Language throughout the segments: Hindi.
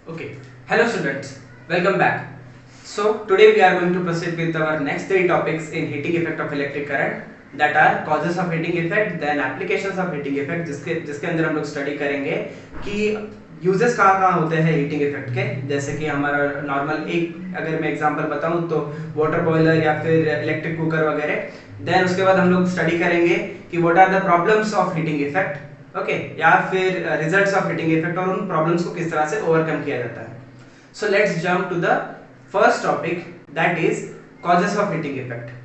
Okay, hello students, welcome back. So today we are going to proceed with our next three topics in heating effect of electric current, that are causes of heating effect, then applications of heating effect, जिसके अंदर हम लोग स्टडी करेंगे कि यूजेस कहाँ होते हैं हीटिंग इफेक्ट के। जैसे कि हमारा नॉर्मल एक अगर मैं एग्जांपल बताऊं तो वाटर बॉयलर या फिर इलेक्ट्रिक कुकर वगैरह। देन उसके बाद हम लोग स्टडी करेंगे कि what are the problems of heating effect, okay, या फिर रिजल्ट्स ऑफ हीटिंग इफेक्ट और उन प्रॉब्लम्स को किस तरह से ओवरकम किया जाता है। So let's jump to the first topic, that is causes of heating effect.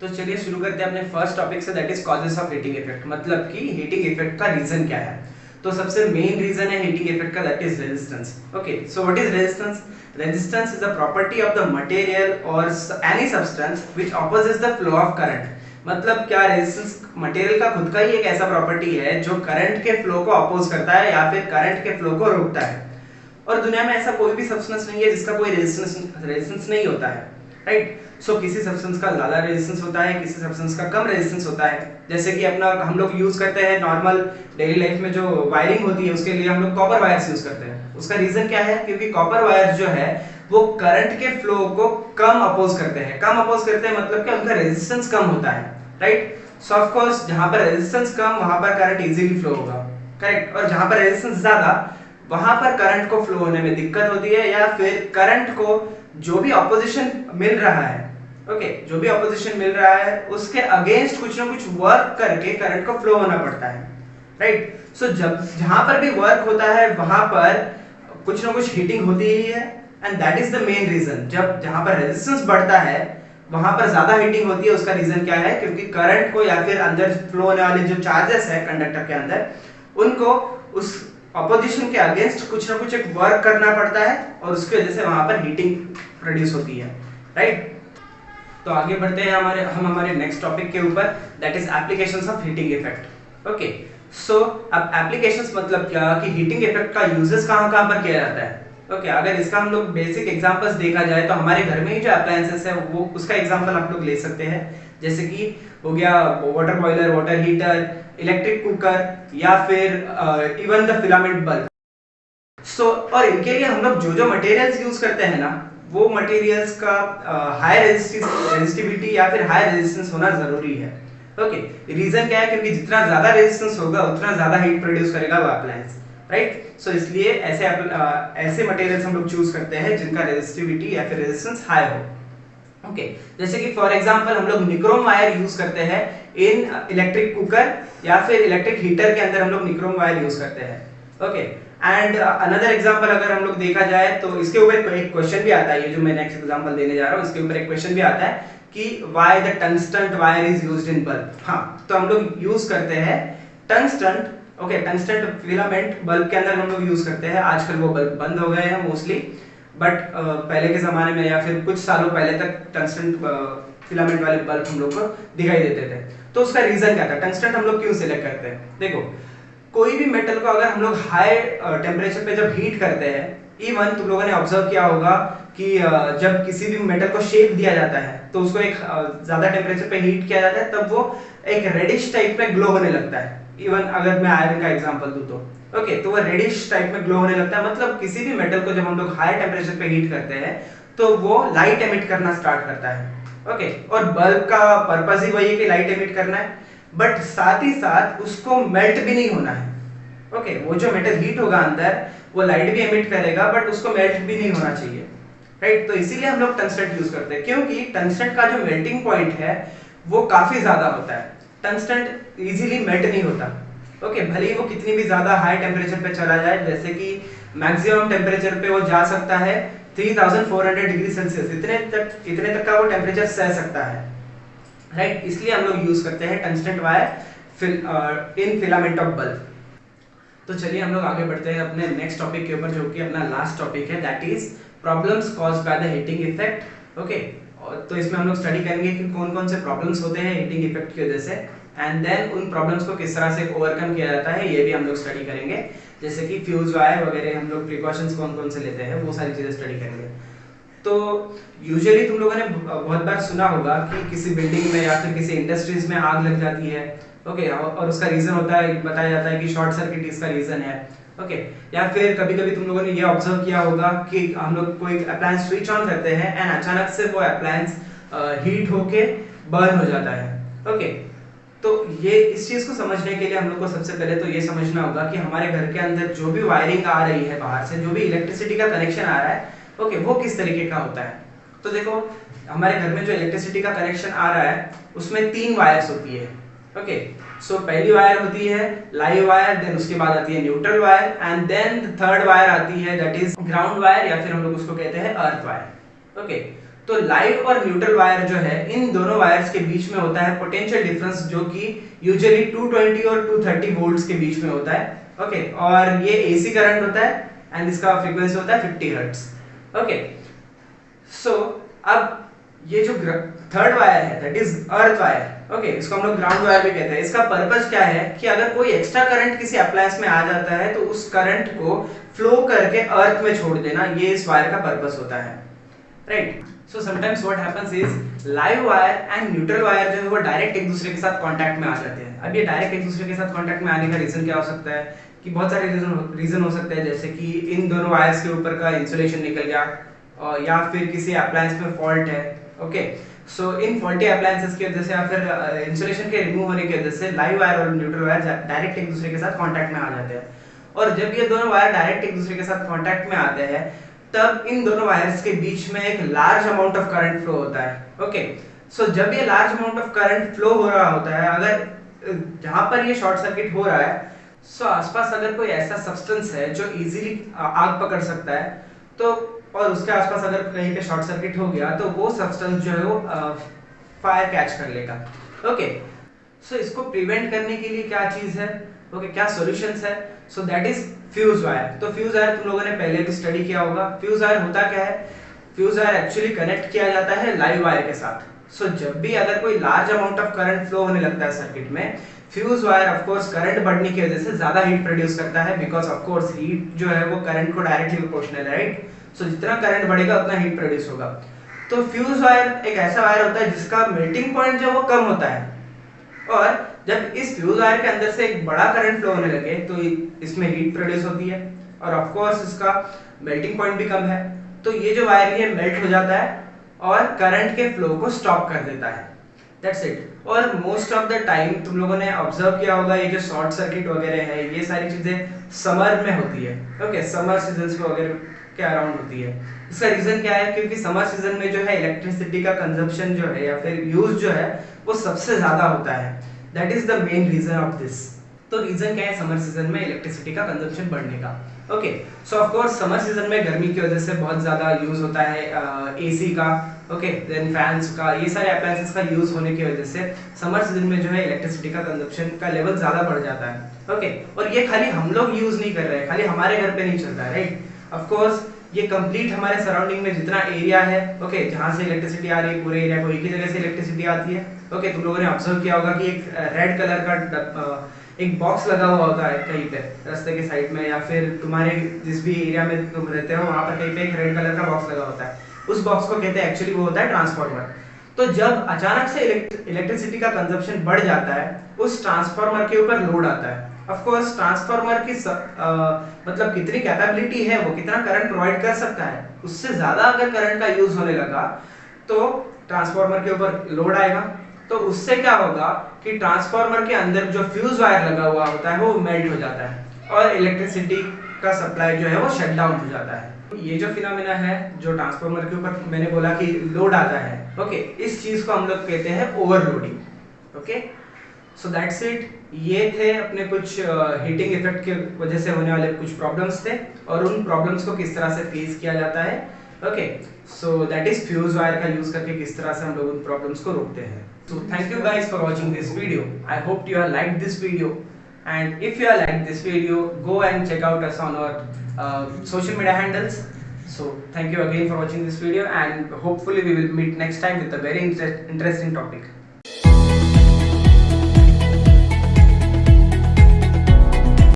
तो चलिए शुरू करते हैं अपने फर्स्ट टॉपिक से, that is causes of heating effect. मतलब कि हीटिंग इफेक्ट का रीजन क्या है। तो सबसे मेन रीजन है हीटिंग इफेक्ट का, that is resistance. Okay, so what is resistance? Resistance is a property of the material और any substance which opposes the flow of current. मतलब क्या, रेजिस्टेंस मटेरियल का खुद का ही एक ऐसा प्रॉपर्टी है जो करंट के फ्लो को अपोज करता है या फिर करंट के फ्लो को रोकता है। और दुनिया में ऐसा कोई भी सब्सटेंस नहीं है जिसका कोई रेजिस्टेंस नहीं होता है, राइट। सो किसी सब्सटेंस का ज्यादा रेजिस्टेंस होता है, किसी सब्सटेंस का कम रेजिस्टेंस होता है। जैसे कि अपना हम लोग यूज करते हैं नॉर्मल डेली लाइफ में जो वायरिंग होती है, उसके लिए हम लोग कॉपर वायर्स यूज करते हैं। उसका रीजन क्या है? क्योंकि कॉपर वायर जो है वो करंट के फ्लो को कम अपोज करते हैं। कम अपोज करते हैं मतलब कि उनका रेजिस्टेंस कम होता है, राइट। सो ऑफ कोर्स जहां पर रेजिस्टेंस कम वहां पर करंट इजीली फ्लो होगा, करेक्ट। और जहां पर रेजिस्टेंस ज्यादा वहां पर करंट को फ्लो होने में दिक्कत होती है, या फिर करंट को जो भी ऑपोजिशन मिल रहा है, ओके, जो भी ऑपोजिशन मिल रहा है उसके अगेंस्ट कुछ ना कुछ वर्क करके करंट को फ्लो होना पड़ता है, राइट। सो जब जहां पर भी वर्क होता है वहां पर कुछ ना कुछ हीटिंग होती ही है, and that is the main reason. जब जहां पर रेजिस्टेंस बढ़ता है वहां पर ज्यादा हीटिंग होती है। उसका रीजन क्या है? क्योंकि करंट को या फिर अंदर फ्लो होने वाले जो चार्जेस है कंडक्टर के अंदर, उनको उस ऑपोजिशन के अगेंस्ट कुछ ना कुछ एक वर्क करना पड़ता है और उसकी वजह से वहां पर हीटिंग प्रोड्यूस होती है, राइट। तो आगे बढ़ते हैं हमारे नेक्स्ट टॉपिक के ऊपर, that is applications of heating effect. Okay, so अब एप्लीकेशंस मतलब क्या कि हीटिंग इफेक्ट का यूजेस कहां पर किया जाता है। ओके, अगर इसका हम लोग बेसिक एग्जांपल्स देखा जाए तो हमारे घर में ही जो अप्लायंसेस है वो उसका एग्जांपल आप लोग ले सकते हैं। जैसे कि हो गया water boiler, water heater, electric cooker या फिर इवन द फिलामेंट बल्ब। सो और इनके लिए हम लोग जो मटेरियल्स यूज करते हैं ना, वो मटेरियल्स का हाई रेजिस्टिविटी या फिर हाई रेजिस्टेंस होना जरूरी है। ओके, रीजन क्या है? क्योंकि जितना ज्यादा रेजिस्टेंस होगा उतना ज्यादा हीट प्रोड्यूस करेगा वो अप्लायंस, राइट। सो इसलिए ऐसे मटेरियल्स हम लोग चूज करते हैं जिनका रेजिस्टिविटी या फिर रेजिस्टेंस हाई हो। ओके, जैसे कि फॉर एग्जांपल हम लोग निक्रोम वायर यूज करते हैं इन इलेक्ट्रिक कुकर या फिर इलेक्ट्रिक हीटर के अंदर हम लोग निक्रोम वायर यूज करते हैं। ओके, एंड अनदर एग्जांपल अगर हम लोग देखा जाए तो इसके ऊपर एक क्वेश्चन भी आता है, ये जो मैं नेक्स्ट एग्जांपल देने जा रहा हूँ इसके ऊपर एक क्वेश्चन भी आता है कि why the tungsten wire is used in bulb. हाँ, तो हम लोग यूज करते हैं tungsten, okay, tungsten filament bulb के अंदर हम लोग यूज करते हैं। आजकल वो बल्ब बंद हो गए हैं मोस्टली, बट पहले के जमाने में या फिर कुछ सालों पहले तक टंगस्टन फिलामेंट वाले बल्ब हम लोग को दिखाई देते थे। तो उसका रीजन क्या था? टंगस्टन हम लोग क्यों सिलेक्ट करते हैं? देखो, कोई भी मेटल को अगर हम लोग हाई टेम्परेचर पे जब हीट करते हैं, इवन तुम लोगों ने ऑब्जर्व किया होगा कि जब किसी भी मेटल को शेप दिया जाता है तो उसको एक ज्यादा टेम्परेचर पे हीट किया जाता है, तब वो एक रेडिश टाइप में ग्लो होने लगता है। इवन अगर मैं आयरन का एग्जांपल दूं तो ओके, तो वो रेडिश टाइप में ग्लो होने लगता है। मतलब किसी भी मेटल को जब हम लोग हाई टेम्परेचर पे हीट करते हैं तो वो लाइट एमिट करना स्टार्ट करता है। ओके, और बल्ब का पर्पस ही वही है कि लाइट एमिट करना है, बट साथ ही साथ उसको मेल्ट भी नहीं होना है। ओके, वो जो मेटल हीट होगा अंदर वो लाइट भी एमिट करेगा बट उसको मेल्ट भी नहीं होना चाहिए, राइट। तो इसीलिए हम लोग टंगस्टन यूज करते हैं, क्योंकि टंगस्टन का जो मेल्टिंग पॉइंट है वो काफी ज्यादा होता है। टंगस्टन इजीली मेल्ट नहीं होता। ओके, भले ही वो कितनी भी ज्यादा हाई टेम्परेचर पे चला जाए, जैसे कि मैक्सिमम टेम्परेचर पे वो जा सकता है 3400 डिग्री सेल्सियस, इतने तक का वो टेम्परेचर सह सकता है, राइट। इसलिए हम लोग यूज करते हैं tungsten wire in filament of bulb. तो चलिए हम लोग आगे बढ़ते हैं अपने नेक्स्ट टॉपिक के ऊपर, जो कि अपना लास्ट टॉपिक है, that is problems caused by the heating effect. Okay, तो इसमें हम लोग स्टडी करेंगे कि कौन कौन से प्रॉब्लम्स होते हैं हीटिंग इफेक्ट की वजह से, एंड देन उन प्रॉब्लम्स को किस तरह से ओवरकम किया जाता है ये भी हम लोग स्टडी करेंगे। जैसे कि फ्यूज वायर वगैरह, हम लोग प्रिकॉशंस कौन कौन से लेते हैं वो सारी चीज़ें स्टडी करेंगे। तो यूजुअली तुम लोगों ने बहुत बार सुना होगा कि किसी बिल्डिंग में या फिर किसी इंडस्ट्रीज में आग लग जाती है, ओके, और उसका रीज़न होता है, बताया जाता है कि शॉर्ट सर्किट इसका रीज़न है, ओके। या फिर कभी कभी तुम लोगों ने ये ऑब्जर्व किया होगा कि हम लोग कोई अप्लायंस स्विच ऑन करते हैं एंड अचानक से वो अप्लायंस हीट होके बर्न हो जाता है, ओके। तो ये इस चीज़ को समझने के लिए हम लोग को सबसे पहले तो ये समझना होगा कि हमारे घर के अंदर जो भी वायरिंग आ रही है बाहर से, जो भी इलेक्ट्रिसिटी का कनेक्शन आ रहा है, ओके, वो किस तरीके का होता है। तो देखो, हमारे घर में जो इलेक्ट्रिसिटी का कनेक्शन आ रहा है उसमें 3 वायर्स होती है, ओके। सो पहली वायर होती है लाइव वायर, देन उसके बाद आती है neutral wire and then third wire आती है दैट इज ग्राउंड वायर, या फिर हम लोग उसको कहते हैं अर्थ वायर, ओके। तो लाइव और न्यूट्रल वायर जो है, इन दोनों वायर्स के बीच में होता है पोटेंशियल डिफरेंस, जो कि यूजुअली 220 और 230 वोल्ट्स के बीच में होता है, ओके। और ये एसी करंट होता है एंड इसका फ्रीक्वेंसी होता है 50 हर्ट्ज, ओके। सो अब ये जो थर्ड वायर है that is earth wire, okay, इसको हम लोग ग्राउंड वायर भी कहते हैं। इसका पर्पस क्या है कि अगर कोई एक्स्ट्रा करंट किसी अप्लायंस में आ जाता है तो उस करंट को फ्लो करके अर्थ में छोड़ देना, ये इस वायर का पर्पस होता है, right. So sometimes what happens is live wire and neutral wire जो है वो डायरेक्ट एक दूसरे के साथ कांटेक्ट में आ जाते हैं। अब ये डायरेक्ट एक दूसरे के साथ कांटेक्ट में आने का रीजन क्या हो सकता है कि बहुत सारे रीजन हो सकते हैं, जैसे कि इन दोनों वायर्स के ऊपर का इंसुलेशन निकल गया, या फिर किसी अप्लायंस में फॉल्ट है, ओके। सो इन फॉल्टी अप्लायंसेस की वजह से या फिर इंसुलेशन के रिमूव होने की वजह से लाइव वायर और न्यूट्रल वायर डायरेक्ट एक दूसरे के साथ कांटेक्ट में आ जाते हैं। और जब ये दोनों वायर डायरेक्ट एक दूसरे के साथ कांटेक्ट में आते हैं तब इन दोनों वायर्स के बीच में एक large amount of current flow होता है, ओके। सो जब ये large amount of current flow हो रहा होता है, अगर जहां पर ये शॉर्ट सर्किट हो रहा है, सो आसपास अगर कोई ऐसा सब्सटेंस है जो इजीली आग पकड़ सकता है, तो और उसके आसपास अगर कहीं पे शॉर्ट सर्किट हो गया तो वो सब्सटेंस जो है वो फायर कैच कर लेगा, ओके। सो इसको प्रिवेंट करने के लिए क्या चीज है, ओके, क्या सॉल्यूशंस है? So that is fuse wire. तो फ्यूज वायर तुम लोगों ने पहले भी स्टडी किया होगा। फ्यूज वायर होता क्या है? फ्यूज वायर एक्चुअली कनेक्ट किया जाता है लाइव वायर के साथ। सो जब भी अगर कोई large amount of current flow होने लगता है सर्किट में, fuse wire of course current बढ़ने की वजह से ज्यादा हीट प्रोड्यूस करता है, बिकॉज ऑफ कोर्स हीट जो है वो करंट को डायरेक्टली प्रोपोर्शनल है, राइट। सो जितना करंट बढ़ेगा उतना हीट प्रोड्यूस होगा। तो फ्यूज वायर एक ऐसा वायर होता है जिसका मेल्टिंग पॉइंट जो वो कम होता है, और जब इस फ्यूज वायर के अंदर से एक बड़ा करंट फ्लो होने लगे तो इसमें हीट प्रोड्यूस होती है, और ऑफ कोर्स इसका मेल्टिंग पॉइंट भी कम है। तो ये जो वायर है मेल्ट हो जाता है और करंट के फ्लो को स्टॉप कर देता है, दैट्स इट। और मोस्ट ऑफ द टाइम तुम लोगों ने ऑब्जर्व किया होगा ये जो शॉर्ट सर्किट वगैरह है, ये सारी चीजें समर में होती है, ओके, समर सीजन्स में वगैरह के अराउंड होती है। इसका रीजन क्या है? क्योंकि समर सीजन में जो है इलेक्ट्रिसिटी का कंजप्शन जो है या फिर यूज जो है वो सबसे ज्यादा होता है, that is the main reason of this. तो रीजन क्या है समर सीजन में इलेक्ट्रिसिटी का कंजप्शन बढ़ने का? Okay, so of course summer season में गर्मी की वजह से बहुत ज्यादा यूज होता है एसी का, ओके, देन फैंस का, ये सारे अप्लायंसेस का यूज होने की वजह से समर सीजन में जो है इलेक्ट्रिसिटी का कंजप्शन का लेवल ज्यादा बढ़ जाता है, ओके। और ये खाली हम लोग यूज नहीं कर रहे हैं, खाली हमारे घर पे नहीं चलता है, राइट। ऑफ कोर्स ये कंप्लीट हमारे सराउंडिंग में जितना एरिया है, ओके, जहां से इलेक्ट्रिसिटी आ रही है, पूरे एरिया को एक ही जगह से इलेक्ट्रिसिटी आती है, ओके। तुम लोगों ने ऑब्जर्व किया होगा कि एक रेड कलर का एक बॉक्स लगा हुआ होता है कहीं पे रास्ते के साइड में, या फिर तुम्हारे जिस भी एरिया में तुम रहते हो वहां पर कहीं पे एक रेड कलर का बॉक्स लगा होता है। उस बॉक्स को कहते हैं एक्चुअली वो होता है ट्रांसफार्मर। तो जब अचानक से इलेक्ट्रिसिटी का कंजप्शन बढ़ जाता है, उस ट्रांसफार्मर के ऊपर लोड आता है। ऑफ कोर्स ट्रांसफार्मर की मतलब कितनी कैपेबिलिटी है, वो कितना करंट प्रोवाइड कर सकता है, उससे ज्यादा अगर करंट का यूज होने लगा तो ट्रांसफार्मर के ऊपर लोड आएगा। तो उससे क्या होगा कि ट्रांसफार्मर के अंदर जो फ्यूज वायर लगा हुआ होता है वो मेल्ट हो जाता है और इलेक्ट्रिसिटी का सप्लाई जो है वो शट डाउन हो जाता है। ये जो फिनोमेना है जो ट्रांसफार्मर के ऊपर मैंने बोला कि लोड आता है, ओके, इस चीज को हम लोग कहते हैं overloading, okay. So that's it. ये थे अपने कुछ हीटिंग इफेक्ट के वजह से होने वाले कुछ प्रॉब्लम्स थे, और उन प्रॉब्लम्स को किस तरह से फेस किया जाता है, okay. So that is fuse wire का यूज करके किस तरह से हम लोग उन प्रॉब्लम्स को रोकते हैं। So thank you guys for watching this video. I hope you have liked this video, and if you have liked this video, go and check out us on our social media handles. So thank you again for watching this video, and hopefully we will meet next time with a very interesting topic.